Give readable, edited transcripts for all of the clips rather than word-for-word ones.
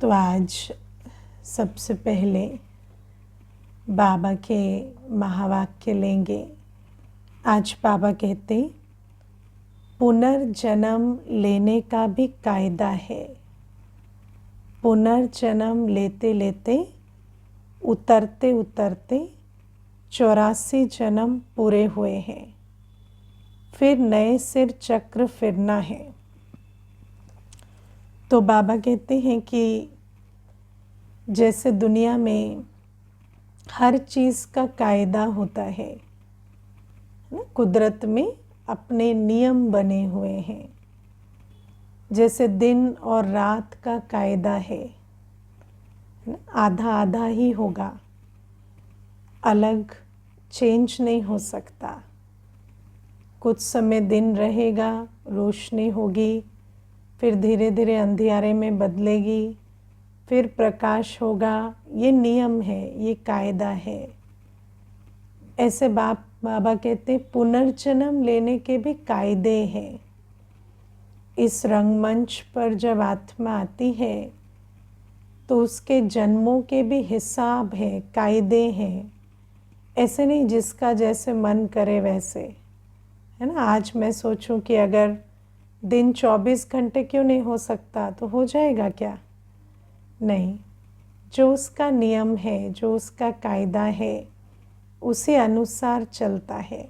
तो आज सबसे पहले बाबा के महावाक्य लेंगे। आज बाबा कहते पुनर्जन्म लेने का भी कायदा है। पुनर्जन्म लेते लेते उतरते उतरते 84 जन्म पूरे हुए हैं। फिर नए सिर चक्र फिरना है। तो बाबा कहते हैं कि जैसे दुनिया में हर चीज़ का कायदा होता है ना, कुदरत में अपने नियम बने हुए हैं। जैसे दिन और रात का कायदा है, आधा आधा ही होगा, अलग चेंज नहीं हो सकता। कुछ समय दिन रहेगा, रोशनी होगी, फिर धीरे धीरे अंधियारे में बदलेगी, फिर प्रकाश होगा। ये नियम है, ये कायदा है। ऐसे बाबा कहते पुनर्जन्म लेने के भी कायदे हैं। इस रंगमंच पर जब आत्मा आती है तो उसके जन्मों के भी हिसाब है, कायदे हैं। ऐसे नहीं जिसका जैसे मन करे वैसे, है ना। आज मैं सोचूं कि अगर दिन 24 घंटे क्यों नहीं हो सकता, तो हो जाएगा क्या? नहीं। जो उसका नियम है, जो उसका कायदा है, उसी अनुसार चलता है।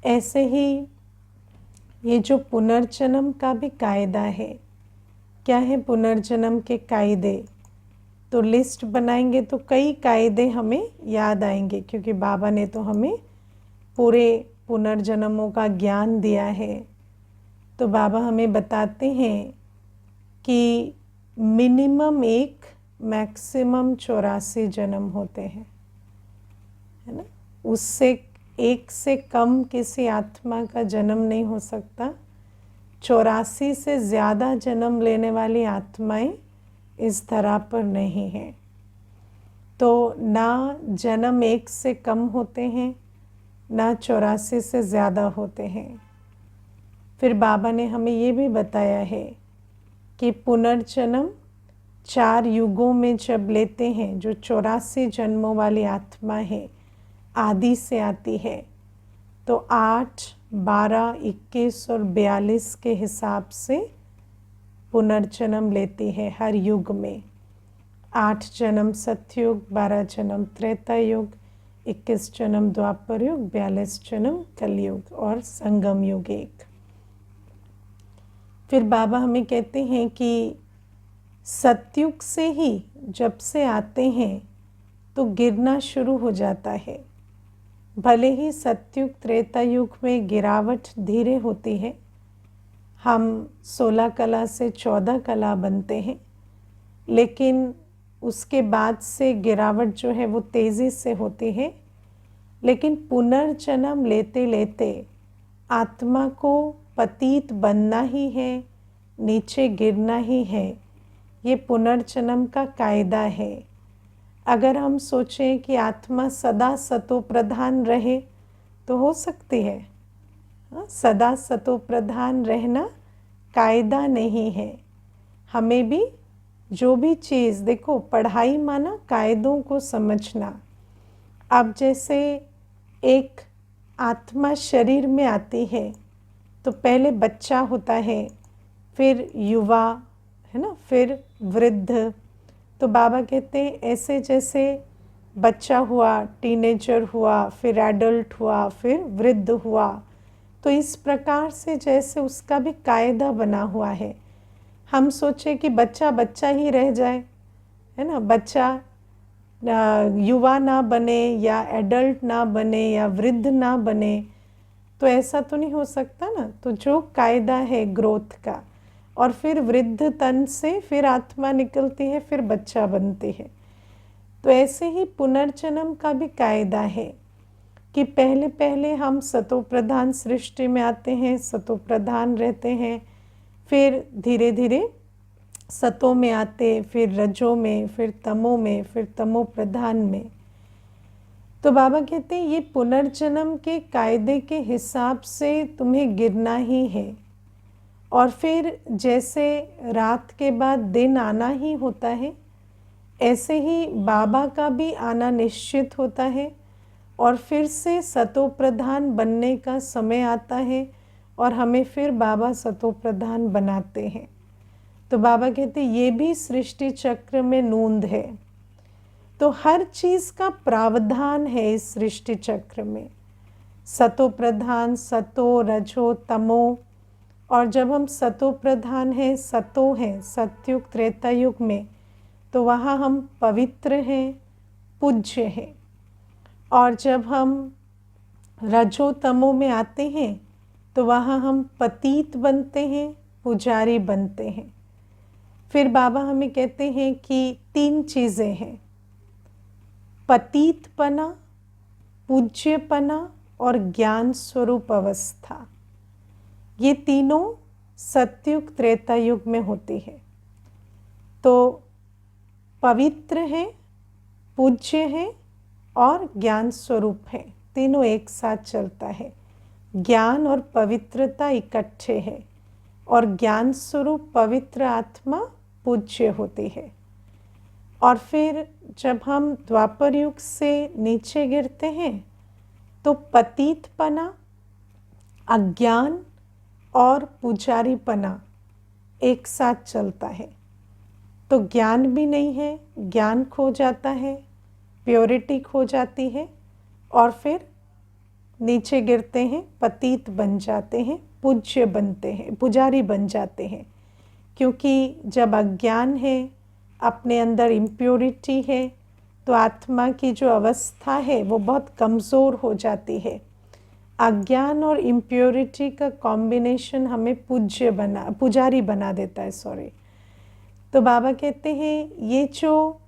ऐसे ही ये जो पुनर्जन्म का भी कायदा है, क्या है पुनर्जन्म के कायदे? तो लिस्ट बनाएंगे तो कई कायदे हमें याद आएंगे, क्योंकि बाबा ने तो हमें पूरे पुनर्जन्मों का ज्ञान दिया है। तो बाबा हमें बताते हैं कि मिनिमम 1, मैक्सिमम 84 जन्म होते हैं, है ना। उससे 1 से कम किसी आत्मा का जन्म नहीं हो सकता। 84 से ज़्यादा जन्म लेने वाली आत्माएं इस धरा पर नहीं हैं। तो ना जन्म 1 से कम होते हैं, ना 84 से ज़्यादा होते हैं। फिर बाबा ने हमें ये भी बताया है कि पुनर्जन्म 4 युगों में जब लेते हैं, जो 84 जन्मों वाली आत्मा है, आदि से आती है, तो 8, 12, 21 और 42 के हिसाब से पुनर्जन्म लेती है हर युग में। 8 जन्म सतयुग, 12 जन्म त्रेता युग, 21 जन्म द्वापर युग, 42 जन्म कलयुग और संगम युग 1। फिर बाबा हमें कहते हैं कि सतयुग से ही जब से आते हैं तो गिरना शुरू हो जाता है। भले ही सतयुग त्रेता युग में गिरावट धीरे होती है, हम 16 कला से 14 कला बनते हैं, लेकिन उसके बाद से गिरावट जो है वो तेज़ी से होती है। लेकिन पुनर्जन्म लेते लेते आत्मा को पतित बनना ही है, नीचे गिरना ही है। ये पुनर्जन्म का कायदा है। अगर हम सोचें कि आत्मा सदा सतो प्रधान रहे तो हो सकती है, सदा सतो प्रधान रहना कायदा नहीं है। हमें भी जो भी चीज़, देखो पढ़ाई माना कायदों को समझना। अब जैसे एक आत्मा शरीर में आती है तो पहले बच्चा होता है, फिर युवा, है ना, फिर वृद्ध। तो बाबा कहते हैं ऐसे जैसे बच्चा हुआ, टीनेजर हुआ, फिर एडल्ट हुआ, फिर वृद्ध हुआ, तो इस प्रकार से जैसे उसका भी कायदा बना हुआ है। हम सोचे कि बच्चा बच्चा ही रह जाए, है ना, बच्चा युवा ना बने या एडल्ट ना बने या वृद्ध ना बने, तो ऐसा तो नहीं हो सकता ना। तो जो कायदा है ग्रोथ का, और फिर वृद्ध तन से फिर आत्मा निकलती है, फिर बच्चा बनती है। तो ऐसे ही पुनर्जन्म का भी कायदा है कि पहले पहले हम सतो प्रधान सृष्टि में आते हैं, सतो प्रधान रहते हैं, फिर धीरे धीरे सतों में आते, फिर रजों में, फिर तमों में, फिर तमो प्रधान में। तो बाबा कहते हैं ये पुनर्जन्म के कायदे के हिसाब से तुम्हें गिरना ही है। और फिर जैसे रात के बाद दिन आना ही होता है, ऐसे ही बाबा का भी आना निश्चित होता है और फिर से सतो प्रधान बनने का समय आता है और हमें फिर बाबा सतो प्रधान बनाते हैं। तो बाबा कहते ये भी सृष्टि चक्र में नोंद है। तो हर चीज़ का प्रावधान है इस सृष्टि चक्र में, सतो प्रधान, सतो, रजो, तमो। और जब हम सतो प्रधान हैं, सतो हैं सतयुग त्रेता युग में, तो वहाँ हम पवित्र हैं, पूज्य हैं। और जब हम रजो तमो में आते हैं तो वहाँ हम पतित बनते हैं, पुजारी बनते हैं। फिर बाबा हमें कहते हैं कि 3 चीज़ें हैं, पतितपना, पूज्यपना और ज्ञान स्वरूप अवस्था। ये तीनों सतयुग त्रेता युग में होती है। तो पवित्र है, पूज्य है और ज्ञान स्वरूप है, तीनों एक साथ चलता है। ज्ञान और पवित्रता इकट्ठे है और ज्ञान स्वरूप पवित्र आत्मा पूज्य होती है। और फिर जब हम द्वापर युग से नीचे गिरते हैं तो पतितपना, अज्ञान और पुजारीपना एक साथ चलता है। तो ज्ञान भी नहीं है, ज्ञान खो जाता है, प्योरिटी खो जाती है और फिर नीचे गिरते हैं, पतित बन जाते हैं, पूज्य बनते हैं, पुजारी बन जाते हैं। क्योंकि जब अज्ञान है, अपने अंदर इम्प्योरिटी है, तो आत्मा की जो अवस्था है वो बहुत कमज़ोर हो जाती है। अज्ञान और इम्प्योरिटी का कॉम्बिनेशन हमें पुजारी बना देता है। तो बाबा कहते हैं ये जो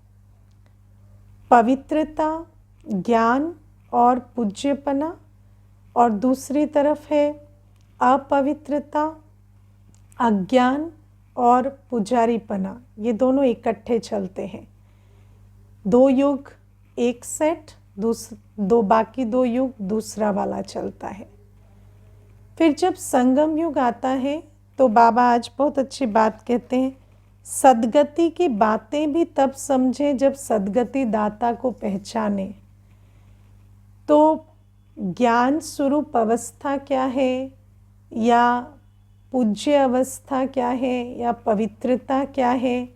पवित्रता, ज्ञान और पूज्यपना और दूसरी तरफ है अपवित्रता, अज्ञान और पुजारीपना, ये दोनों इकट्ठे चलते हैं। 2 युग एक सेट, बाकी 2 युग दूसरा वाला चलता है। फिर जब संगम युग आता है तो बाबा आज बहुत अच्छी बात कहते हैं, सद्गति की बातें भी तब समझे जब सद्गति दाता को पहचाने। तो ज्ञान स्वरूप अवस्था क्या है या पूज्य अवस्था क्या है या पवित्रता क्या है,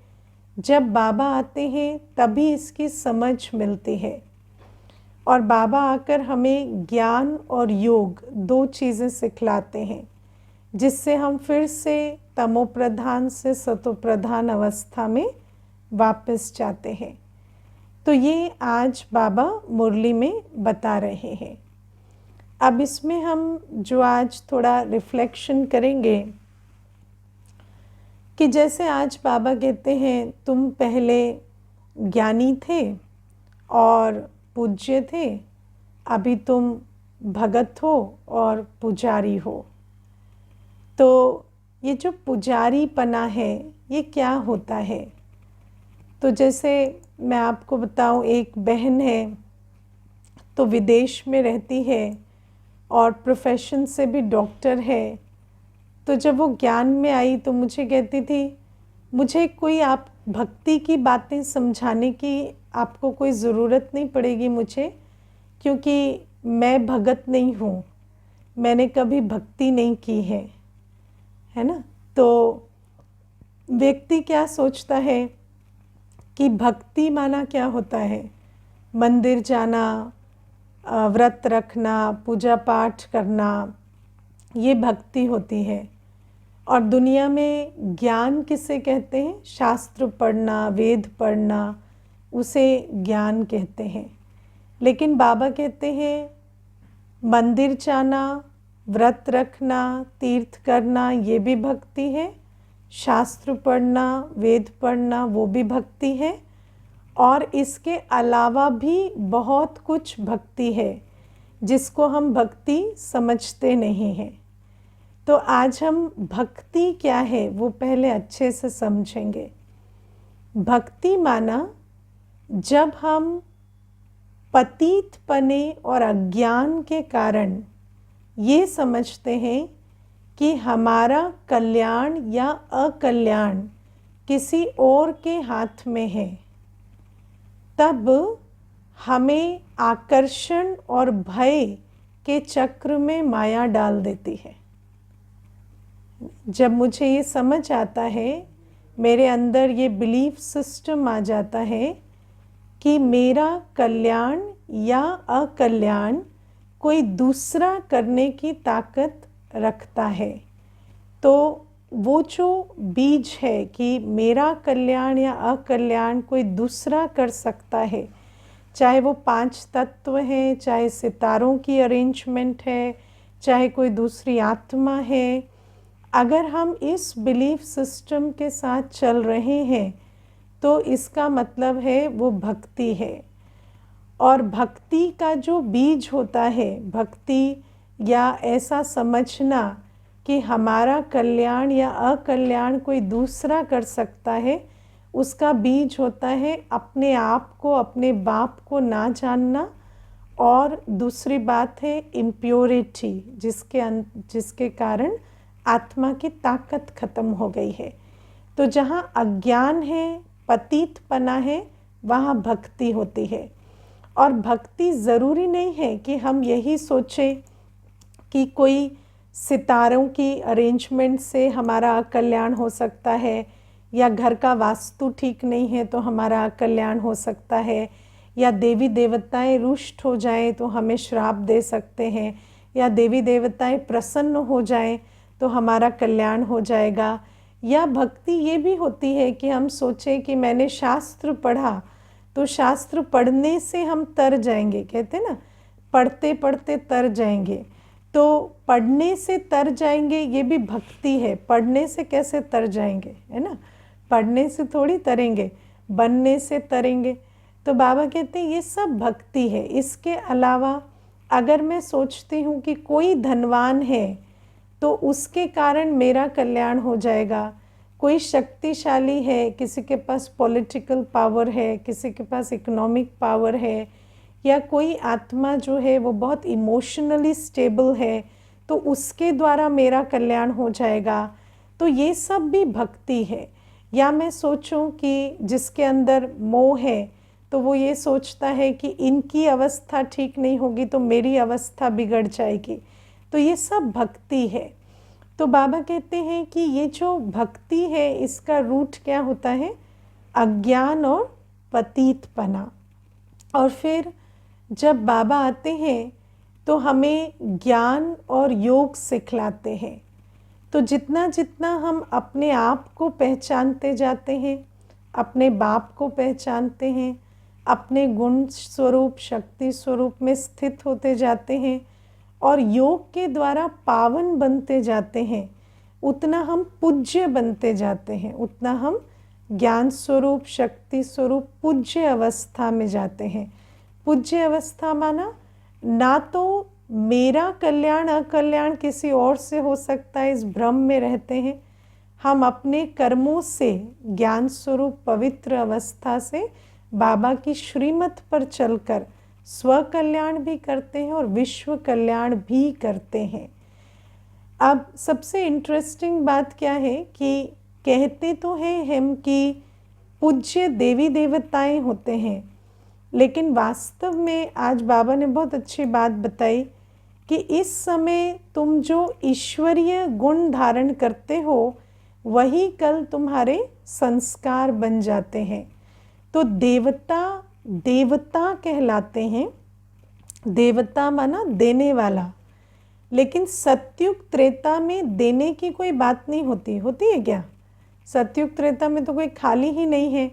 जब बाबा आते हैं तभी इसकी समझ मिलती है। और बाबा आकर हमें ज्ञान और योग 2 चीज़ें सिखलाते हैं, जिससे हम फिर से तमो प्रधान से सतो प्रधान अवस्था में वापस जाते हैं। तो ये आज बाबा मुरली में बता रहे हैं। अब इसमें हम जो आज थोड़ा रिफ्लेक्शन करेंगे कि जैसे आज बाबा कहते हैं तुम पहले ज्ञानी थे और पूज्य थे, अभी तुम भगत हो और पुजारी हो। तो ये जो पुजारीपना है ये क्या होता है? तो जैसे मैं आपको बताऊं, एक बहन है तो विदेश में रहती है और प्रोफेशन से भी डॉक्टर है। तो जब वो ज्ञान में आई तो मुझे कहती थी, मुझे कोई आप भक्ति की बातें समझाने की आपको कोई ज़रूरत नहीं पड़ेगी मुझे, क्योंकि मैं भगत नहीं हूँ, मैंने कभी भक्ति नहीं की है ना। तो व्यक्ति क्या सोचता है कि भक्ति माना क्या होता है, मंदिर जाना, व्रत रखना, पूजा पाठ करना, ये भक्ति होती है। और दुनिया में ज्ञान किसे कहते हैं? शास्त्र पढ़ना, वेद पढ़ना, उसे ज्ञान कहते हैं। लेकिन बाबा कहते हैं मंदिर जाना, व्रत रखना, तीर्थ करना, ये भी भक्ति है। शास्त्र पढ़ना, वेद पढ़ना, वो भी भक्ति है। और इसके अलावा भी बहुत कुछ भक्ति है जिसको हम भक्ति समझते नहीं हैं। तो आज हम भक्ति क्या है वो पहले अच्छे से समझेंगे। भक्ति माना जब हम पतितपने और अज्ञान के कारण ये समझते हैं कि हमारा कल्याण या अकल्याण किसी और के हाथ में है, तब हमें आकर्षण और भय के चक्र में माया डाल देती है। जब मुझे ये समझ आता है, मेरे अंदर ये बिलीफ सिस्टम आ जाता है कि मेरा कल्याण या अकल्याण कोई दूसरा करने की ताकत रखता है, तो वो जो बीज है कि मेरा कल्याण या अकल्याण कोई दूसरा कर सकता है, चाहे वो 5 तत्व हैं, चाहे सितारों की अरेंजमेंट है, चाहे कोई दूसरी आत्मा है, अगर हम इस बिलीफ सिस्टम के साथ चल रहे हैं तो इसका मतलब है वो भक्ति है। और भक्ति का जो बीज होता है, भक्ति या ऐसा समझना कि हमारा कल्याण या अकल्याण कोई दूसरा कर सकता है, उसका बीज होता है अपने आप को, अपने बाप को ना जानना। और दूसरी बात है इम्प्योरिटी, जिसके कारण आत्मा की ताकत खत्म हो गई है। तो जहाँ अज्ञान है, पतितपना है, वहाँ भक्ति होती है। और भक्ति ज़रूरी नहीं है कि हम यही सोचें कि कोई सितारों की अरेंजमेंट से हमारा कल्याण हो सकता है, या घर का वास्तु ठीक नहीं है तो हमारा कल्याण हो सकता है, या देवी देवताएं रुष्ट हो जाएं तो हमें श्राप दे सकते हैं, या देवी देवताएं प्रसन्न हो जाएं तो हमारा कल्याण हो जाएगा। या भक्ति ये भी होती है कि हम सोचें कि मैंने शास्त्र पढ़ा तो शास्त्र पढ़ने से हम तर जाएंगे, कहते ना पढ़ते पढ़ते तर जाएंगे, तो पढ़ने से तर जाएंगे ये भी भक्ति है। पढ़ने से कैसे तर जाएंगे, है ना, पढ़ने से थोड़ी तरेंगे, बनने से तरेंगे। तो बाबा कहते हैं ये सब भक्ति है। इसके अलावा अगर मैं सोचती हूँ कि कोई धनवान है तो उसके कारण मेरा कल्याण हो जाएगा, कोई शक्तिशाली है, किसी के पास पॉलिटिकल पावर है, किसी के पास इकोनॉमिक पावर है, या कोई आत्मा जो है वो बहुत इमोशनली स्टेबल है तो उसके द्वारा मेरा कल्याण हो जाएगा, तो ये सब भी भक्ति है। या मैं सोचूं कि जिसके अंदर मोह है तो वो ये सोचता है कि इनकी अवस्था ठीक नहीं होगी तो मेरी अवस्था बिगड़ जाएगी, तो ये सब भक्ति है। तो बाबा कहते हैं कि ये जो भक्ति है इसका रूट क्या होता है, अज्ञान और पतितपना। और फिर जब बाबा आते हैं तो हमें ज्ञान और योग सिखलाते हैं। तो जितना जितना हम अपने आप को पहचानते जाते हैं, अपने बाप को पहचानते हैं, अपने गुण स्वरूप शक्ति स्वरूप में स्थित होते जाते हैं और योग के द्वारा पावन बनते जाते हैं, उतना हम पूज्य बनते जाते हैं, उतना हम ज्ञान स्वरूप शक्ति स्वरूप पूज्य अवस्था में जाते हैं। पूज्य अवस्था माना ना तो मेरा कल्याण अकल्याण किसी और से हो सकता है, इस भ्रम में रहते हैं। हम अपने कर्मों से ज्ञान स्वरूप पवित्र अवस्था से बाबा की श्रीमत पर चलकर स्व कल्याण भी करते हैं और विश्व कल्याण भी करते हैं। अब सबसे इंटरेस्टिंग बात क्या है कि कहते तो हैं हम कि पूज्य देवी देवताएं होते हैं, लेकिन वास्तव में आज बाबा ने बहुत अच्छी बात बताई कि इस समय तुम जो ईश्वरीय गुण धारण करते हो वही कल तुम्हारे संस्कार बन जाते हैं। तो देवता देवता कहलाते हैं, देवता माना देने वाला। लेकिन सतयुग त्रेता में देने की कोई बात नहीं होती, होती है क्या? सतयुग त्रेता में तो कोई खाली ही नहीं है।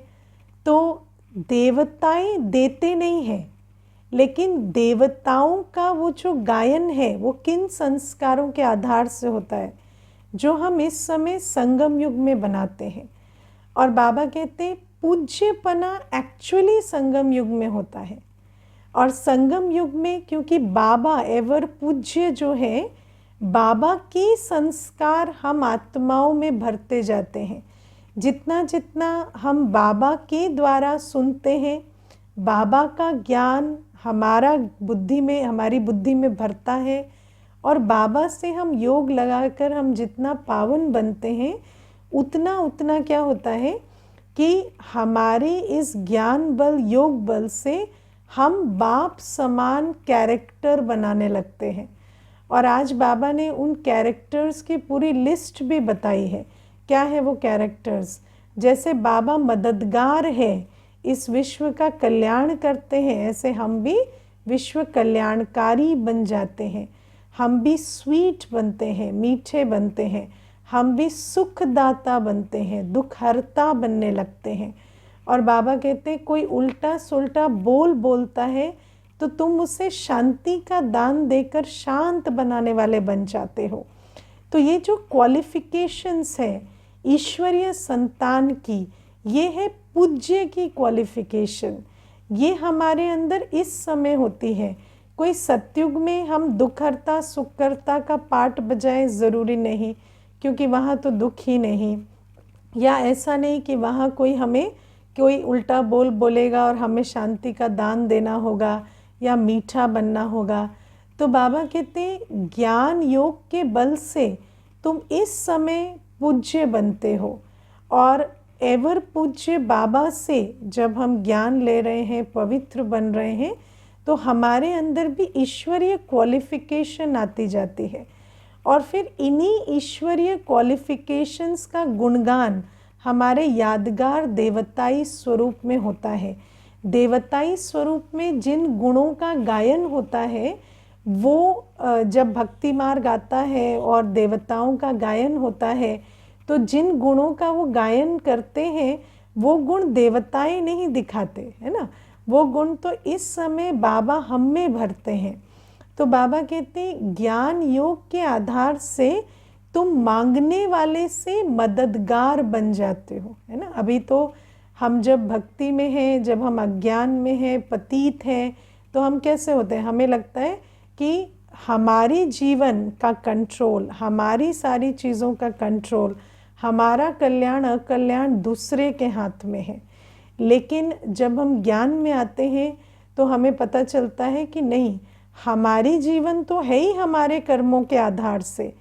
तो देवताएं देते नहीं हैं, लेकिन देवताओं का वो जो गायन है वो किन संस्कारों के आधार से होता है, जो हम इस समय संगम युग में बनाते हैं। और बाबा कहते हैं पूज्यपना एक्चुअली संगम युग में होता है। और संगम युग में क्योंकि बाबा एवर पूज्य जो है, बाबा के संस्कार हम आत्माओं में भरते जाते हैं। जितना जितना हम बाबा के द्वारा सुनते हैं, बाबा का ज्ञान हमारी बुद्धि में भरता है और बाबा से हम योग लगाकर हम जितना पावन बनते हैं उतना उतना क्या होता है कि हमारे इस ज्ञान बल योग बल से हम बाप समान कैरेक्टर बनाने लगते हैं। और आज बाबा ने उन कैरेक्टर्स की पूरी लिस्ट भी बताई है। क्या है वो कैरेक्टर्स? जैसे बाबा मददगार है, इस विश्व का कल्याण करते हैं, ऐसे हम भी विश्व कल्याणकारी बन जाते हैं। हम भी स्वीट बनते हैं, मीठे बनते हैं। हम भी सुखदाता बनते हैं, दुखहर्ता बनने लगते हैं। और बाबा कहते हैं कोई उल्टा सुल्टा बोलता है तो तुम उसे शांति का दान देकर शांत बनाने वाले बन जाते हो। तो ये जो क्वालिफिकेशंस है ईश्वरीय संतान की, ये है पूज्य की क्वालिफिकेशन। ये हमारे अंदर इस समय होती है। कोई सतयुग में हम दुखहर्ता सुखकर्ता का पाठ बजाएं ज़रूरी नहीं, क्योंकि वहाँ तो दुख ही नहीं। या ऐसा नहीं कि वहाँ कोई उल्टा बोलेगा और हमें शांति का दान देना होगा या मीठा बनना होगा। तो बाबा कहते हैं ज्ञान योग के बल से तुम इस समय पूज्य बनते हो। और एवर पूज्य बाबा से जब हम ज्ञान ले रहे हैं, पवित्र बन रहे हैं, तो हमारे अंदर भी ईश्वरीय क्वालिफिकेशन आती जाती है। और फिर इन्हीं ईश्वरीय क्वालिफिकेशंस का गुणगान हमारे यादगार देवताई स्वरूप में होता है। देवताई स्वरूप में जिन गुणों का गायन होता है, वो जब भक्ति मार्ग आता है और देवताओं का गायन होता है, तो जिन गुणों का वो गायन करते हैं वो गुण देवताएं नहीं दिखाते, है ना। वो गुण तो इस समय बाबा हम में भरते हैं। तो बाबा कहते हैं ज्ञान योग के आधार से तुम मांगने वाले से मददगार बन जाते हो, है ना। अभी तो हम जब भक्ति में हैं, जब हम अज्ञान में हैं, पतित हैं, तो हम कैसे होते हैं? हमें लगता है कि हमारी जीवन का कंट्रोल, हमारी सारी चीज़ों का कंट्रोल, हमारा कल्याण अकल्याण दूसरे के हाथ में है। लेकिन जब हम ज्ञान में आते हैं तो हमें पता चलता है कि नहीं, हमारी जीवन तो है ही हमारे कर्मों के आधार से।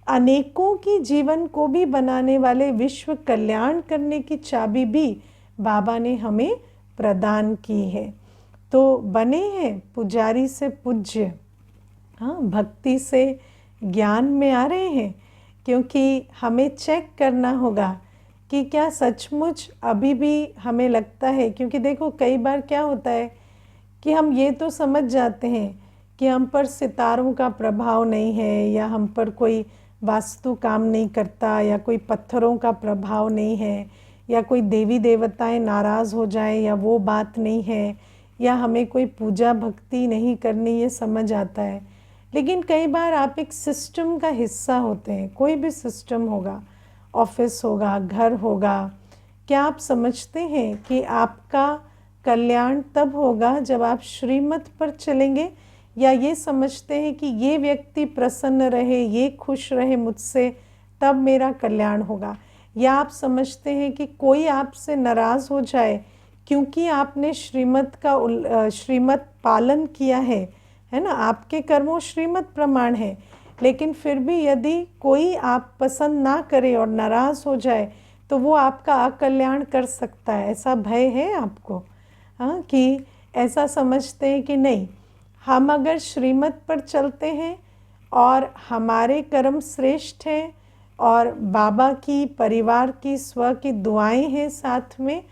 अनेकों की जीवन को भी बनाने वाले विश्व कल्याण करने की चाबी भी बाबा ने हमें प्रदान की है। तो बने हैं पुजारी से पूज्य, हाँ, भक्ति से ज्ञान में आ रहे हैं, क्योंकि हमें चेक करना होगा कि क्या सचमुच अभी भी हमें लगता है। क्योंकि देखो कई बार क्या होता है कि हम ये तो समझ जाते हैं कि हम पर सितारों का प्रभाव नहीं है, या हम पर कोई वास्तु काम नहीं करता, या कोई पत्थरों का प्रभाव नहीं है, या कोई देवी देवताएं नाराज़ हो जाए, या वो बात नहीं है, या हमें कोई पूजा भक्ति नहीं करनी, ये समझ आता है। लेकिन कई बार आप एक सिस्टम का हिस्सा होते हैं, कोई भी सिस्टम होगा, ऑफिस होगा, घर होगा। क्या आप समझते हैं कि आपका कल्याण तब होगा जब आप श्रीमत पर चलेंगे, या ये समझते हैं कि ये व्यक्ति प्रसन्न रहे, ये खुश रहे मुझसे, तब मेरा कल्याण होगा? या आप समझते हैं कि कोई आपसे नाराज़ हो जाए क्योंकि आपने श्रीमत पालन किया है ना, आपके कर्मों श्रीमत प्रमाण है, लेकिन फिर भी यदि कोई आप पसंद ना करे और नाराज़ हो जाए तो वो आपका अकल्याण कर सकता है? ऐसा भय है आपको? हाँ, कि ऐसा समझते हैं कि नहीं, हम अगर श्रीमत पर चलते हैं और हमारे कर्म श्रेष्ठ हैं और बाबा की, परिवार की, स्व की दुआएं हैं साथ में,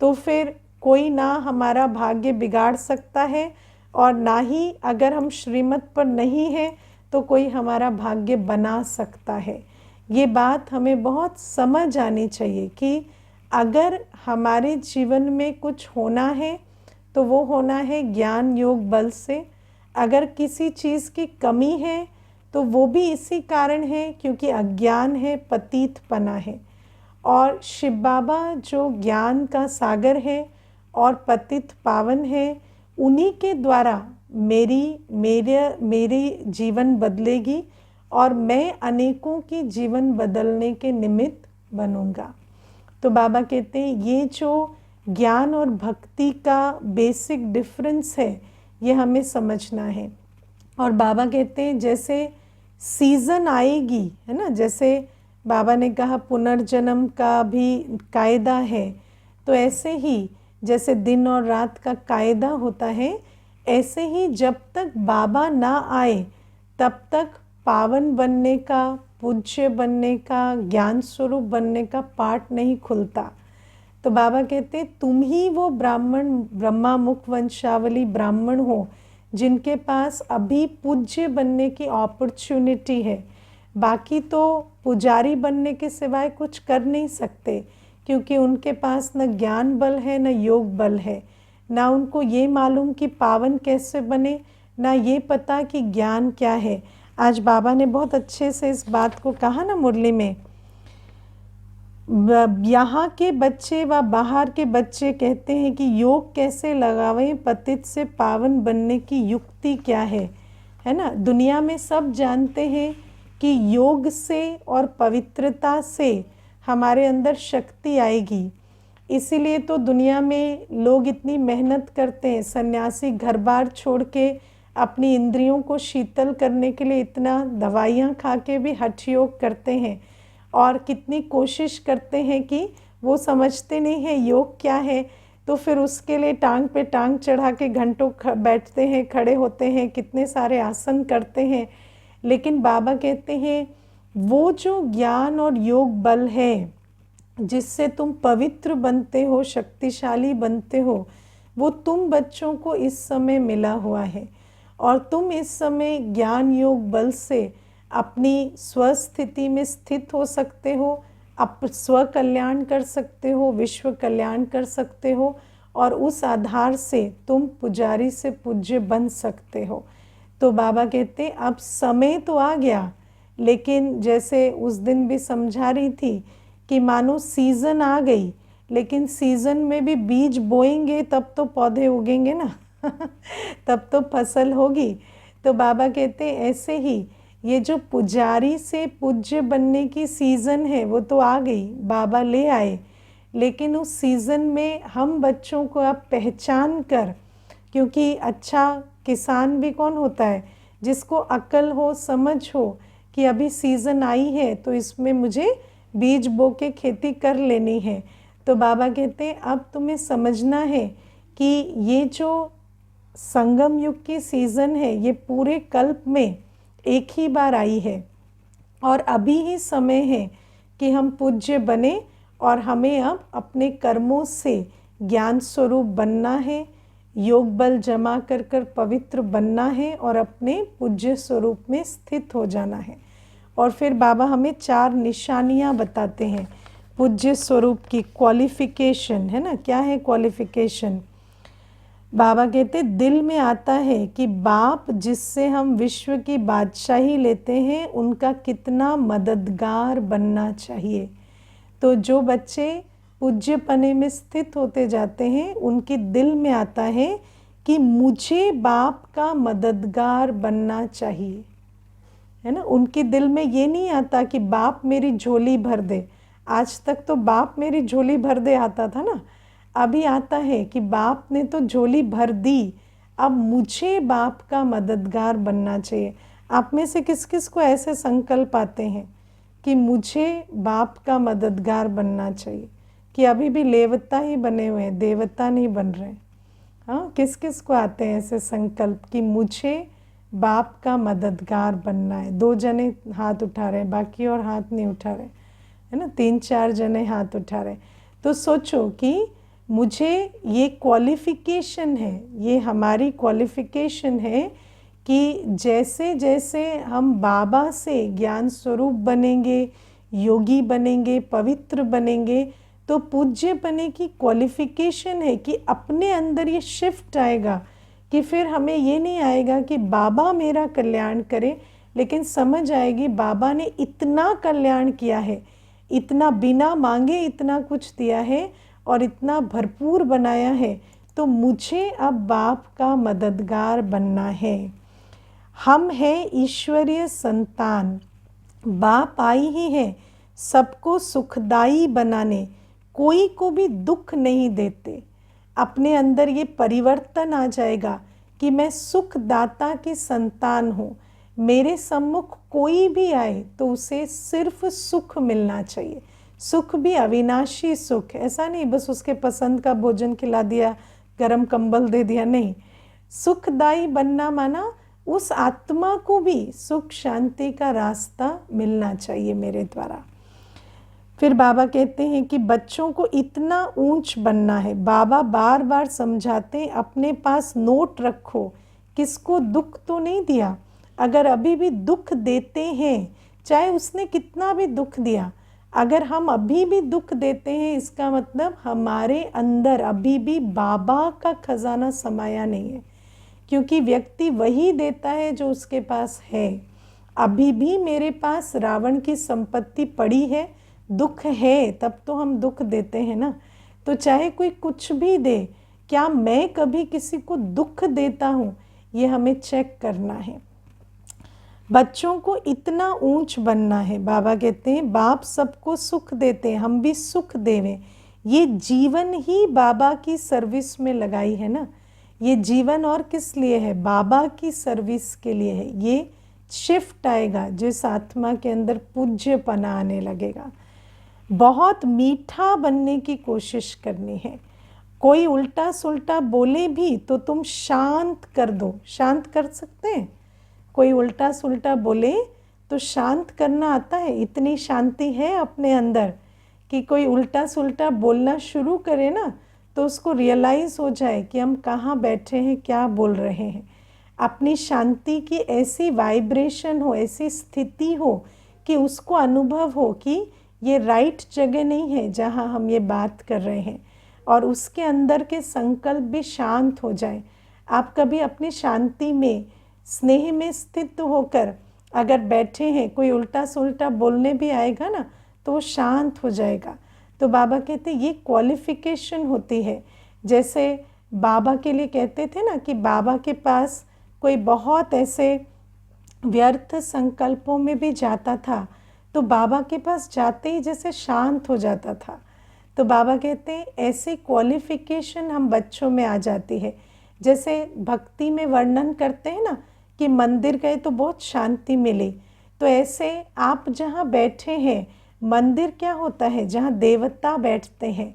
तो फिर कोई ना हमारा भाग्य बिगाड़ सकता है, और ना ही अगर हम श्रीमत पर नहीं हैं तो कोई हमारा भाग्य बना सकता है। ये बात हमें बहुत समझ आनी चाहिए कि अगर हमारे जीवन में कुछ होना है तो वो होना है ज्ञान योग बल से। अगर किसी चीज़ की कमी है तो वो भी इसी कारण है क्योंकि अज्ञान है, पतितपना है। और शिव बाबा जो ज्ञान का सागर है और पतित पावन है, उन्हीं के द्वारा मेरी जीवन बदलेगी और मैं अनेकों की जीवन बदलने के निमित्त बनूंगा। तो बाबा कहते हैं ये जो ज्ञान और भक्ति का बेसिक डिफरेंस है, ये हमें समझना है। और बाबा कहते हैं जैसे सीज़न आएगी, है ना। जैसे बाबा ने कहा पुनर्जन्म का भी कायदा है, तो ऐसे ही जैसे दिन और रात का कायदा होता है, ऐसे ही जब तक बाबा ना आए तब तक पावन बनने का, पूज्य बनने का, ज्ञान स्वरूप बनने का पाठ नहीं खुलता। तो बाबा कहते तुम ही वो ब्राह्मण, ब्रह्मा मुख वंशावली ब्राह्मण हो जिनके पास अभी पूज्य बनने की अपॉर्चुनिटी है। बाकी तो पुजारी बनने के सिवाय कुछ कर नहीं सकते, क्योंकि उनके पास न ज्ञान बल है न योग बल है, ना उनको ये मालूम कि पावन कैसे बने, ना ये पता कि ज्ञान क्या है। आज बाबा ने बहुत अच्छे से इस बात को कहा ना मुरली में, यहाँ के बच्चे व बाहर के बच्चे कहते हैं कि योग कैसे लगावें, पतित से पावन बनने की युक्ति क्या है ना। दुनिया में सब जानते हैं कि योग से और पवित्रता से हमारे अंदर शक्ति आएगी। इसीलिए तो दुनिया में लोग इतनी मेहनत करते हैं। सन्यासी घर बार छोड़ के अपनी इंद्रियों को शीतल करने के लिए इतना दवाइयाँ खा के भी हठ योग करते हैं, और कितनी कोशिश करते हैं कि वो समझते नहीं है योग क्या है, तो फिर उसके लिए टांग पे टांग चढ़ा के घंटों बैठते हैं, खड़े होते हैं, कितने सारे आसन करते हैं। लेकिन बाबा कहते हैं वो जो ज्ञान और योग बल है जिससे तुम पवित्र बनते हो, शक्तिशाली बनते हो, वो तुम बच्चों को इस समय मिला हुआ है। और तुम इस समय ज्ञान योग बल से अपनी स्वस्थिति में स्थित हो सकते हो, स्व कल्याण कर सकते हो, विश्व कल्याण कर सकते हो, और उस आधार से तुम पुजारी से पूज्य बन सकते हो। तो बाबा कहते अब समय तो आ गया, लेकिन जैसे उस दिन भी समझा रही थी कि मानो सीज़न आ गई, लेकिन सीज़न में भी बीज बोएंगे तब तो पौधे उगेंगे ना तब तो फसल होगी। तो बाबा कहते ऐसे ही ये जो पुजारी से पूज्य बनने की सीज़न है वो तो आ गई, बाबा ले आए, लेकिन उस सीज़न में हम बच्चों को अब पहचान कर, क्योंकि अच्छा किसान भी कौन होता है, जिसको अक्ल हो, समझ हो कि अभी सीज़न आई है तो इसमें मुझे बीज बो के खेती कर लेनी है। तो बाबा कहते हैं अब तुम्हें समझना है कि ये जो संगम युग की सीज़न है ये पूरे कल्प में एक ही बार आई है, और अभी ही समय है कि हम पूज्य बने, और हमें अब अपने कर्मों से ज्ञान स्वरूप बनना है, योग बल जमा कर कर पवित्र बनना है, और अपने पूज्य स्वरूप में स्थित हो जाना है। और फिर बाबा हमें 4 निशानियां बताते हैं पूज्य स्वरूप की। क्वालिफिकेशन है ना, क्या है क्वालिफिकेशन? बाबा कहते दिल में आता है कि बाप जिससे हम विश्व की बादशाही लेते हैं उनका कितना मददगार बनना चाहिए। तो जो बच्चे पूज्य पने में स्थित होते जाते हैं उनके दिल में आता है कि मुझे बाप का मददगार बनना चाहिए, है ना। उनके दिल में ये नहीं आता कि बाप मेरी झोली भर दे। आज तक तो बाप मेरी झोली भर दे आता था ना, अभी आता है कि बाप ने तो झोली भर दी, अब मुझे बाप का मददगार बनना चाहिए। आप में से किस किस को ऐसे संकल्प आते हैं कि मुझे बाप का मददगार बनना चाहिए, कि अभी भी लेवता ही बने हुए हैं, देवता नहीं बन रहे? हाँ, किस किस को आते हैं ऐसे संकल्प कि मुझे बाप का मददगार बनना है? 2 जने हाथ उठा रहे हैं, बाकी और हाथ नहीं उठा रहे, है ना। 3-4 जने हाथ उठा रहे। तो सोचो कि मुझे ये क्वालिफ़िकेशन है, ये हमारी क्वालिफ़िकेशन है कि जैसे जैसे हम बाबा से ज्ञान स्वरूप बनेंगे, योगी बनेंगे, पवित्र बनेंगे, तो पूज्य बने की क्वालिफ़िकेशन है कि अपने अंदर ये शिफ्ट आएगा कि फिर हमें ये नहीं आएगा कि बाबा मेरा कल्याण करे, लेकिन समझ आएगी बाबा ने इतना कल्याण किया है, इतना बिना मांगे इतना कुछ दिया है और इतना भरपूर बनाया है, तो मुझे अब बाप का मददगार बनना है। हम हैं ईश्वरीय संतान, बाप आई ही है सबको सुखदाई बनाने, कोई को भी दुख नहीं देते। अपने अंदर ये परिवर्तन आ जाएगा कि मैं सुखदाता की संतान हूँ, मेरे सम्मुख कोई भी आए तो उसे सिर्फ सुख मिलना चाहिए। सुख भी अविनाशी सुख, ऐसा नहीं बस उसके पसंद का भोजन खिला दिया, गरम कंबल दे दिया, नहीं। सुखदायी बनना माना उस आत्मा को भी सुख शांति का रास्ता मिलना चाहिए मेरे द्वारा। फिर बाबा कहते हैं कि बच्चों को इतना ऊंच बनना है। बाबा बार बार समझाते हैं अपने पास नोट रखो, किसको दुख तो नहीं दिया। अगर अभी भी दुख देते हैं, चाहे उसने कितना भी दुख दिया, अगर हम अभी भी दुख देते हैं, इसका मतलब हमारे अंदर अभी भी बाबा का खजाना समाया नहीं है। क्योंकि व्यक्ति वही देता है जो उसके पास है। अभी भी मेरे पास रावण की संपत्ति पड़ी है, दुख है, तब तो हम दुख देते हैं ना। तो चाहे कोई कुछ भी दे, क्या मैं कभी किसी को दुख देता हूँ, ये हमें चेक करना है। बच्चों को इतना ऊंच बनना है। बाबा कहते हैं बाप सबको सुख देते हैं, हम भी सुख देवें। ये जीवन ही बाबा की सर्विस में लगाई है ना। ये जीवन और किस लिए है? बाबा की सर्विस के लिए है। ये शिफ्ट आएगा जिस आत्मा के अंदर पूज्यपना आने लगेगा। बहुत मीठा बनने की कोशिश करनी है। कोई उल्टा सुल्टा बोले भी तो तुम शांत कर दो। शांत कर सकते हैं? कोई उल्टा सुल्टा बोले तो शांत करना आता है? इतनी शांति है अपने अंदर कि कोई उल्टा सुल्टा बोलना शुरू करे ना तो उसको रियलाइज़ हो जाए कि हम कहाँ बैठे हैं, क्या बोल रहे हैं। अपनी शांति की ऐसी वाइब्रेशन हो, ऐसी स्थिति हो कि उसको अनुभव हो कि ये राइट जगह नहीं है जहाँ हम ये बात कर रहे हैं, और उसके अंदर के संकल्प भी शांत हो जाए। आप कभी अपनी शांति में, स्नेह में स्थित होकर अगर बैठे हैं, कोई उल्टा सुल्टा बोलने भी आएगा ना तो वो शांत हो जाएगा। तो बाबा कहते ये क्वालिफिकेशन होती है। जैसे बाबा के लिए कहते थे ना कि बाबा के पास कोई बहुत ऐसे व्यर्थ संकल्पों में भी जाता था तो बाबा के पास जाते ही जैसे शांत हो जाता था। तो बाबा कहते हैं ऐसे क्वालिफिकेशन हम बच्चों में आ जाती है। जैसे भक्ति में वर्णन करते हैं ना कि मंदिर गए तो बहुत शांति मिली, तो ऐसे आप जहाँ बैठे हैं, मंदिर क्या होता है? जहाँ देवता बैठते हैं।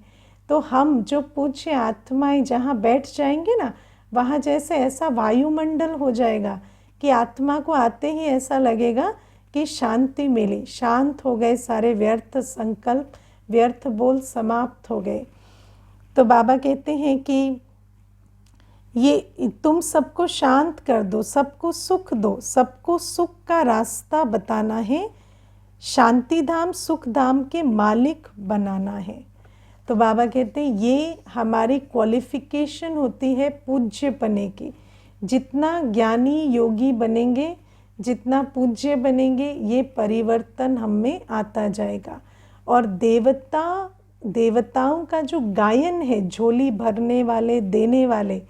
तो हम जो पूज्य आत्माएं जहाँ बैठ जाएंगे ना, वहाँ जैसे ऐसा वायुमंडल हो जाएगा कि आत्मा को आते ही ऐसा लगेगा कि शांति मिली, शांत हो गए, सारे व्यर्थ संकल्प, व्यर्थ बोल समाप्त हो गए। तो बाबा कहते हैं कि ये तुम सबको शांत कर दो, सबको सुख दो, सबको सुख का रास्ता बताना है, शांति धाम सुख धाम के मालिक बनाना है। तो बाबा कहते हैं ये हमारी क्वालिफिकेशन होती है पूज्यपने की। जितना ज्ञानी योगी बनेंगे, जितना पूज्य बनेंगे, ये परिवर्तन हम में आता जाएगा। और देवताओं का जो गायन है, झोली भरने वाले, देने वाले,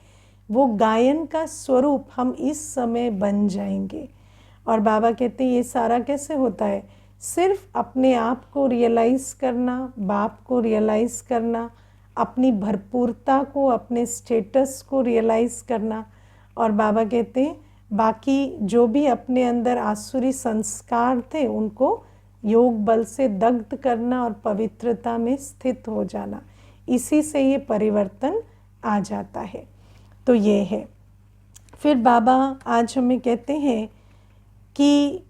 वो गायन का स्वरूप हम इस समय बन जाएंगे। और बाबा कहते हैं ये सारा कैसे होता है? सिर्फ अपने आप को रियलाइज़ करना, बाप को रियलाइज़ करना, अपनी भरपूरता को, अपने स्टेटस को रियलाइज़ करना। और बाबा कहते हैं बाकी जो भी अपने अंदर आसुरी संस्कार थे उनको योग बल से दग्ध करना और पवित्रता में स्थित हो जाना। इसी से ये परिवर्तन आ जाता है। तो ये है। फिर बाबा आज हमें कहते हैं कि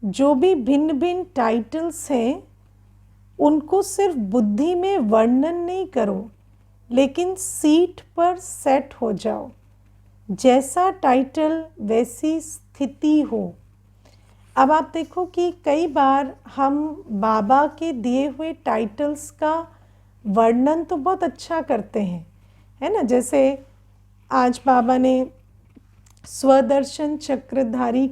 जो भी भिन्न भिन्न टाइटल्स हैं उनको सिर्फ बुद्धि में वर्णन नहीं करो, लेकिन सीट पर सेट हो जाओ। जैसा टाइटल वैसी स्थिति हो। अब आप देखो कि कई बार हम बाबा के दिए हुए टाइटल्स का वर्णन तो बहुत अच्छा करते हैं, है ना। जैसे आज बाबा ने स्वदर्शन चक्रधारी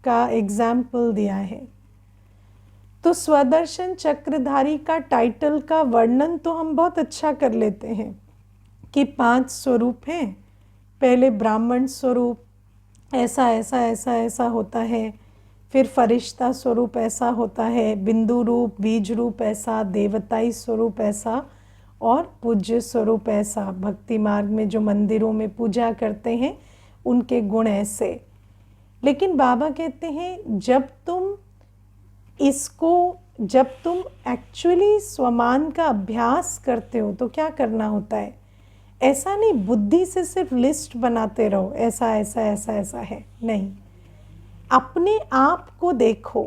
का एग्जाम्पल दिया है। तो स्वदर्शन चक्रधारी का टाइटल का वर्णन तो हम बहुत अच्छा कर लेते हैं कि 5 स्वरूप हैं। पहले ब्राह्मण स्वरूप, ऐसा ऐसा ऐसा ऐसा होता है। फिर फरिश्ता स्वरूप ऐसा होता है, बिंदु रूप, बीज रूप ऐसा, देवताई स्वरूप ऐसा, और पूज्य स्वरूप ऐसा। भक्ति मार्ग में जो मंदिरों में पूजा करते हैं उनके गुण ऐसे। लेकिन बाबा कहते हैं जब तुम एक्चुअली स्वमान का अभ्यास करते हो तो क्या करना होता है, ऐसा नहीं बुद्धि से सिर्फ लिस्ट बनाते रहो ऐसा ऐसा ऐसा ऐसा है, नहीं, अपने आप को देखो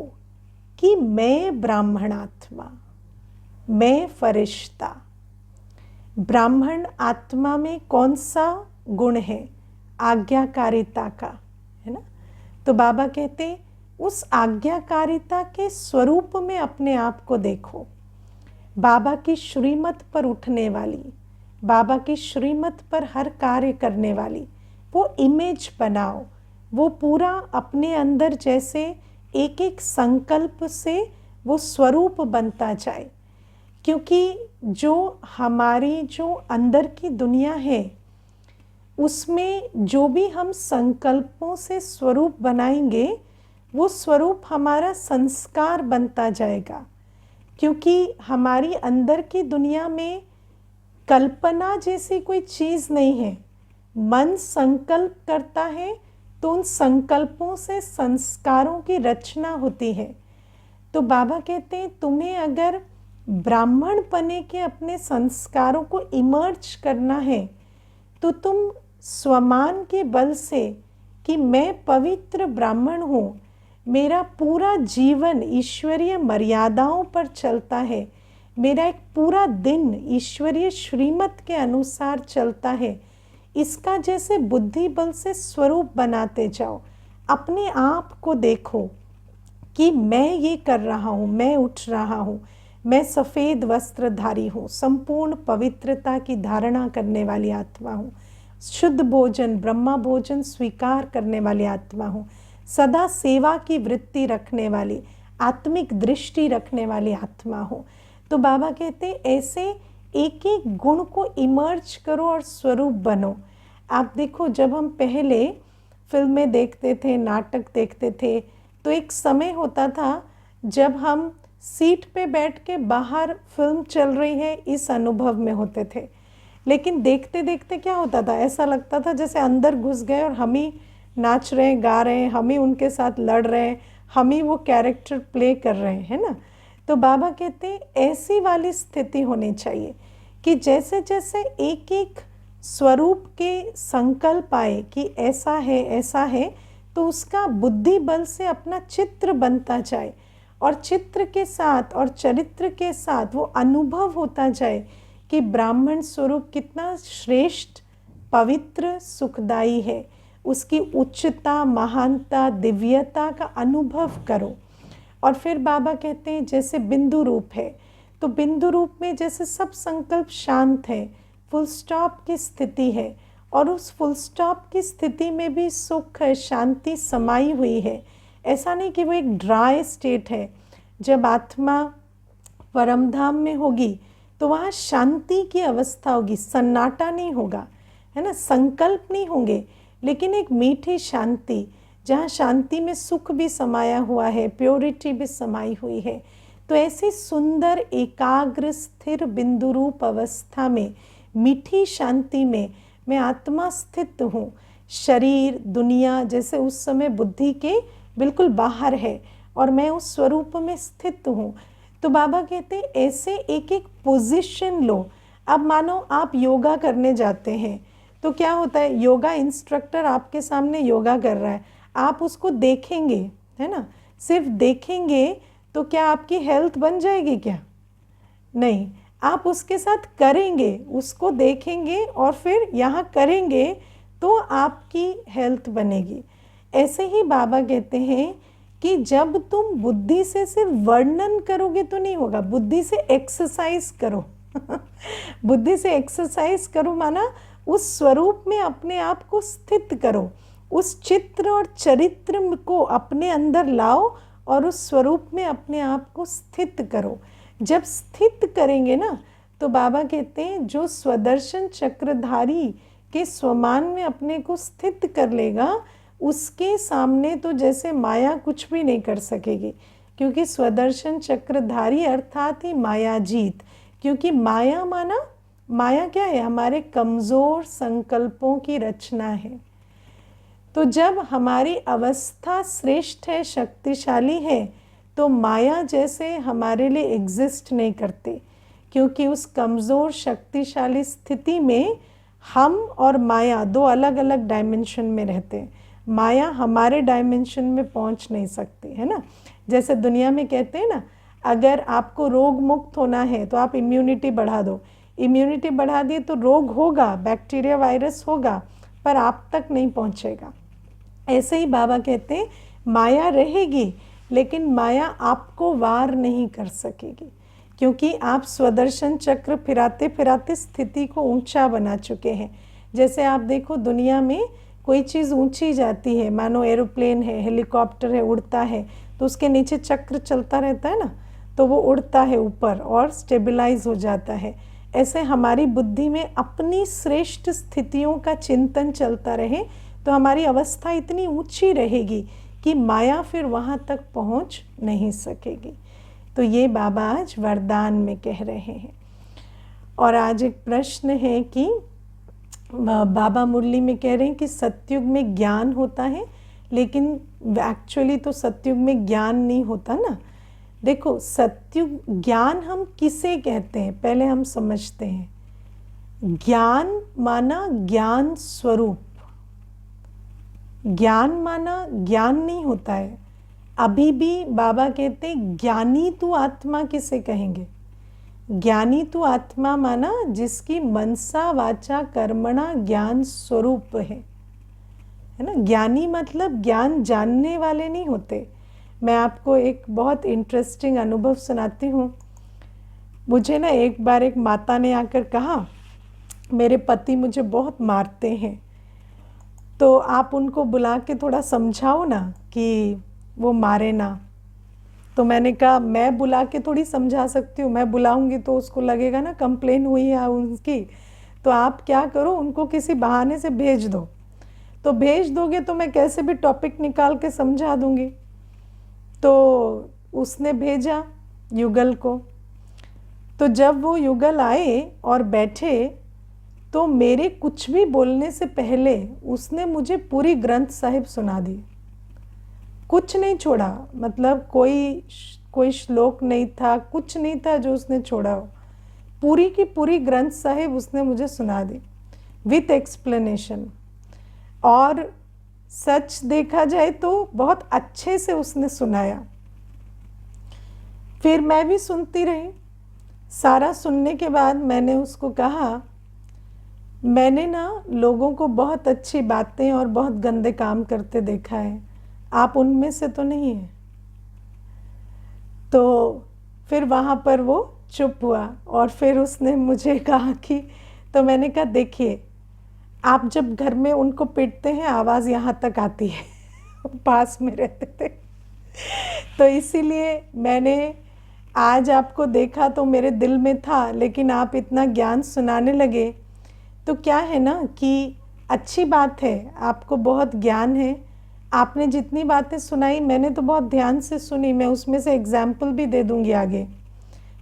कि मैं ब्राह्मण आत्मा, मैं फरिश्ता। ब्राह्मण आत्मा में कौन सा गुण है, आज्ञाकारिता का, है ना। तो बाबा कहते उस आज्ञाकारिता के स्वरूप में अपने आप को देखो, बाबा की श्रीमत पर उठने वाली, बाबा की श्रीमत पर हर कार्य करने वाली वो इमेज बनाओ, वो पूरा अपने अंदर जैसे एक एक संकल्प से वो स्वरूप बनता जाए। क्योंकि जो हमारी जो अंदर की दुनिया है उसमें जो भी हम संकल्पों से स्वरूप बनाएंगे वो स्वरूप हमारा संस्कार बनता जाएगा। क्योंकि हमारी अंदर की दुनिया में कल्पना जैसी कोई चीज़ नहीं है, मन संकल्प करता है तो उन संकल्पों से संस्कारों की रचना होती है। तो बाबा कहते हैं तुम्हें अगर ब्राह्मण बने के अपने संस्कारों को इमर्ज करना है तो तुम स्वमान के बल से कि मैं पवित्र ब्राह्मण हूँ, मेरा पूरा जीवन ईश्वरीय मर्यादाओं पर चलता है, मेरा एक पूरा दिन ईश्वरीय श्रीमत के अनुसार चलता है, इसका जैसे बुद्धि बल से स्वरूप बनाते जाओ। अपने आप को देखो कि मैं ये कर रहा हूँ, मैं उठ रहा हूँ, मैं सफ़ेद वस्त्रधारी हूँ, संपूर्ण पवित्रता की धारणा करने वाली आत्मा हूँ, शुद्ध भोजन ब्रह्मा भोजन स्वीकार करने वाली आत्मा हूँ, सदा सेवा की वृत्ति रखने वाली, आत्मिक दृष्टि रखने वाली आत्मा हूँ। तो बाबा कहते ऐसे एक एक गुण को इमर्ज करो और स्वरूप बनो। आप देखो जब हम पहले फिल्में देखते थे, नाटक देखते थे, तो एक समय होता था जब हम सीट पे बैठ के बाहर फिल्म चल रही है इस अनुभव में होते थे। लेकिन देखते देखते क्या होता था, ऐसा लगता था जैसे अंदर घुस गए और हम ही नाच रहे हैं, गा रहे हैं, हम ही उनके साथ लड़ रहे हैं, हम ही वो कैरेक्टर प्ले कर रहे हैं, है ना। तो बाबा कहते हैं ऐसी वाली स्थिति होनी चाहिए कि जैसे जैसे एक एक स्वरूप के संकल्प आए कि ऐसा है, तो उसका बुद्धि बल से अपना चित्र बनता जाए और चित्र के साथ और चरित्र के साथ वो अनुभव होता जाए कि ब्राह्मण स्वरूप कितना श्रेष्ठ, पवित्र, सुखदायी है, उसकी उच्चता, महानता, दिव्यता का अनुभव करो। और फिर बाबा कहते हैं जैसे बिंदु रूप है, तो बिंदु रूप में जैसे सब संकल्प शांत है, फुल स्टॉप की स्थिति है, और उस फुल स्टॉप की स्थिति में भी सुख है, शांति समाई हुई है। ऐसा नहीं कि वो एक ड्राई स्टेट है। जब आत्मा परमधाम में होगी तो वहाँ शांति की अवस्था होगी, सन्नाटा नहीं होगा, है ना, संकल्प नहीं होंगे, लेकिन एक मीठी शांति, जहाँ शांति में सुख भी समाया हुआ है, प्योरिटी भी समाई हुई है। तो ऐसी सुंदर एकाग्र स्थिर बिंदु रूप अवस्था में, मीठी शांति में मैं आत्मा स्थित हूँ। शरीर दुनिया जैसे उस समय बुद्धि के बिल्कुल बाहर है और मैं उस स्वरूप में स्थित हूँ। तो बाबा कहते हैं ऐसे एक एक पोजीशन लो। अब मानो आप योगा करने जाते हैं तो क्या होता है, योगा इंस्ट्रक्टर आपके सामने योगा कर रहा है, आप उसको देखेंगे, है ना, सिर्फ देखेंगे तो क्या आपकी हेल्थ बन जाएगी क्या? नहीं, आप उसके साथ करेंगे, उसको देखेंगे और फिर यहाँ करेंगे तो आपकी हेल्थ बनेगी। ऐसे ही बाबा कहते हैं कि जब तुम बुद्धि से सिर्फ वर्णन करोगे तो नहीं होगा, बुद्धि से एक्सरसाइज करो बुद्धि से एक्सरसाइज करो माना उस स्वरूप में अपने आप को स्थित करो, उस चित्र और चरित्र को अपने अंदर लाओ और उस स्वरूप में अपने आप को स्थित करो। जब स्थित करेंगे ना तो बाबा कहते हैं जो स्वदर्शन चक्रधारी के स्वमान में अपने को स्थित कर लेगा उसके सामने तो जैसे माया कुछ भी नहीं कर सकेगी, क्योंकि स्वदर्शन चक्रधारी अर्थात ही माया जीत। क्योंकि माया माना, माया क्या है, हमारे कमज़ोर संकल्पों की रचना है। तो जब हमारी अवस्था श्रेष्ठ है, शक्तिशाली है, तो माया जैसे हमारे लिए एग्जिस्ट नहीं करती, क्योंकि उस कमज़ोर शक्तिशाली स्थिति में हम और माया दो अलग अलग डायमेंशन में रहते हैं। माया हमारे डायमेंशन में पहुंच नहीं सकती, है ना। जैसे दुनिया में कहते हैं ना, अगर आपको रोग मुक्त होना है तो आप इम्यूनिटी बढ़ा दो। इम्यूनिटी बढ़ा दिए तो रोग होगा, बैक्टीरिया वायरस होगा, पर आप तक नहीं पहुंचेगा। ऐसे ही बाबा कहते हैं माया रहेगी, लेकिन माया आपको वार नहीं कर सकेगी, क्योंकि आप स्वदर्शन चक्र फिराते फिराते स्थिति को ऊंचा बना चुके हैं। जैसे आप देखो, दुनिया में कोई चीज़ ऊंची जाती है, मानो एरोप्लेन है, हेलीकॉप्टर है, उड़ता है, तो उसके नीचे चक्र चलता रहता है ना, तो वो उड़ता है ऊपर और स्टेबलाइज हो जाता है। ऐसे हमारी बुद्धि में अपनी श्रेष्ठ स्थितियों का चिंतन चलता रहे तो हमारी अवस्था इतनी ऊंची रहेगी कि माया फिर वहाँ तक पहुँच नहीं सकेगी। तो ये बाबा आज वरदान में कह रहे हैं। और आज एक प्रश्न है कि बाबा मुरली में कह रहे हैं कि सतयुग में ज्ञान होता है, लेकिन एक्चुअली तो सतयुग में ज्ञान नहीं होता ना। देखो, सतयुग ज्ञान हम किसे कहते हैं पहले हम समझते हैं। ज्ञान माना ज्ञान स्वरूप, ज्ञान माना ज्ञान नहीं होता है। अभी भी बाबा कहते हैं ज्ञानी तू आत्मा किसे कहेंगे। ज्ञानी तू आत्मा माना जिसकी मनसा वाचा कर्मणा ज्ञान स्वरूप है ना। ज्ञानी मतलब ज्ञान जानने वाले नहीं होते। मैं आपको एक बहुत इंटरेस्टिंग अनुभव सुनाती हूँ। मुझे ना एक बार एक माता ने आकर कहा, मेरे पति मुझे बहुत मारते हैं, तो आप उनको बुला के थोड़ा समझाओ ना कि वो मारे ना। तो मैंने कहा मैं बुला के थोड़ी समझा सकती हूँ, मैं बुलाऊंगी तो उसको लगेगा ना कंप्लेन हुई है उनकी। तो आप क्या करो, उनको किसी बहाने से भेज दो। तो भेज दोगे तो मैं कैसे भी टॉपिक निकाल के समझा दूंगी। तो उसने भेजा युगल को। तो जब वो युगल आए और बैठे तो मेरे कुछ भी बोलने से पहले उसने मुझे पूरी ग्रंथ साहिब सुना दी, कुछ नहीं छोड़ा। मतलब कोई श्लोक नहीं था, कुछ नहीं था जो उसने छोड़ा हो। पूरी की पूरी ग्रंथ साहिब उसने मुझे सुना दी विथ एक्सप्लेनेशन। और सच देखा जाए तो बहुत अच्छे से उसने सुनाया। फिर मैं भी सुनती रही। सारा सुनने के बाद मैंने उसको कहा, मैंने ना लोगों को बहुत अच्छी बातें और बहुत गंदे काम करते देखा है, आप उनमें से तो नहीं है। तो फिर वहाँ पर वो चुप हुआ और फिर उसने मुझे कहा कि, तो मैंने कहा देखिए, आप जब घर में उनको पीटते हैं आवाज़ यहाँ तक आती है पास में रहते थे। तो इसीलिए मैंने आज आपको देखा तो मेरे दिल में था, लेकिन आप इतना ज्ञान सुनाने लगे तो क्या है ना कि अच्छी बात है, आपको बहुत ज्ञान है। आपने जितनी बातें सुनाई मैंने तो बहुत ध्यान से सुनी, मैं उसमें से एग्जाम्पल भी दे दूंगी आगे।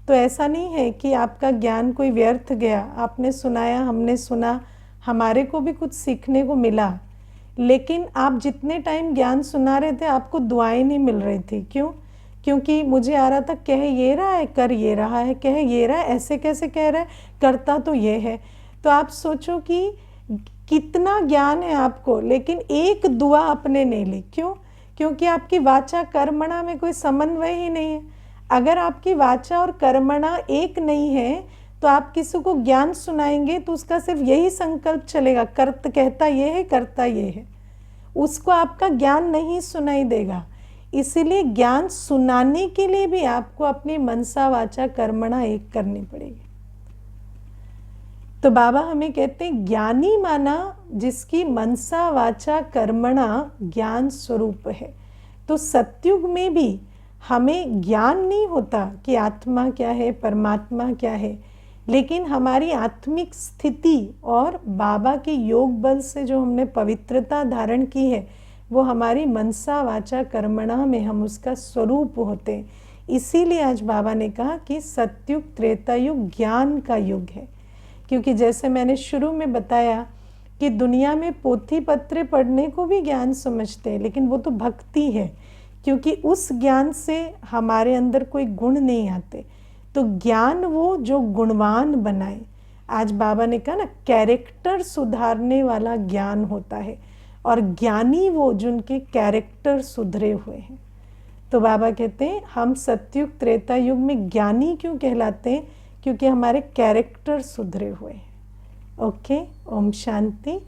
तो ऐसा नहीं है कि आपका ज्ञान कोई व्यर्थ गया। आपने सुनाया, हमने सुना, हमारे को भी कुछ सीखने को मिला। लेकिन आप जितने टाइम ज्ञान सुना रहे थे आपको दुआएं नहीं मिल रही थी। क्यों? क्योंकि मुझे आ रहा था कह ये रहा है, कर ये रहा है, कह ये रहा है, ऐसे कैसे कह रहा है, करता तो ये है। तो आप सोचो कि कितना ज्ञान है आपको, लेकिन एक दुआ आपने नहीं ली। क्यों? क्योंकि आपकी वाचा कर्मणा में कोई समन्वय ही नहीं है। अगर आपकी वाचा और कर्मणा एक नहीं है तो आप किसी को ज्ञान सुनाएंगे तो उसका सिर्फ यही संकल्प चलेगा, कर्त कहता ये है, करता ये है, उसको आपका ज्ञान नहीं सुनाई देगा। इसीलिए ज्ञान सुनाने के लिए भी आपको अपनी मनसा वाचा कर्मणा एक करनी पड़ेगी। तो बाबा हमें कहते हैं ज्ञानी माना जिसकी मनसा वाचा कर्मणा ज्ञान स्वरूप है। तो सतयुग में भी हमें ज्ञान नहीं होता कि आत्मा क्या है, परमात्मा क्या है, लेकिन हमारी आत्मिक स्थिति और बाबा के योग बल से जो हमने पवित्रता धारण की है वो हमारी मनसा वाचा कर्मणा में हम उसका स्वरूप होते हैं। इसीलिए आज बाबा ने कहा कि सतयुग त्रेता युग ज्ञान का युग है। क्योंकि जैसे मैंने शुरू में बताया कि दुनिया में पोथी पत्रे पढ़ने को भी ज्ञान समझते हैं, लेकिन वो तो भक्ति है, क्योंकि उस ज्ञान से हमारे अंदर कोई गुण नहीं आते। तो ज्ञान वो जो गुणवान बनाए। आज बाबा ने कहा ना, कैरेक्टर सुधारने वाला ज्ञान होता है, और ज्ञानी वो जिनके कैरेक्टर सुधरे हुए हैं। तो बाबा कहते हैं हम सतयुग त्रेता युग में ज्ञानी क्यों कहलाते हैं? क्योंकि हमारे कैरेक्टर सुधरे हुए हैं। ओके, ओम शांति।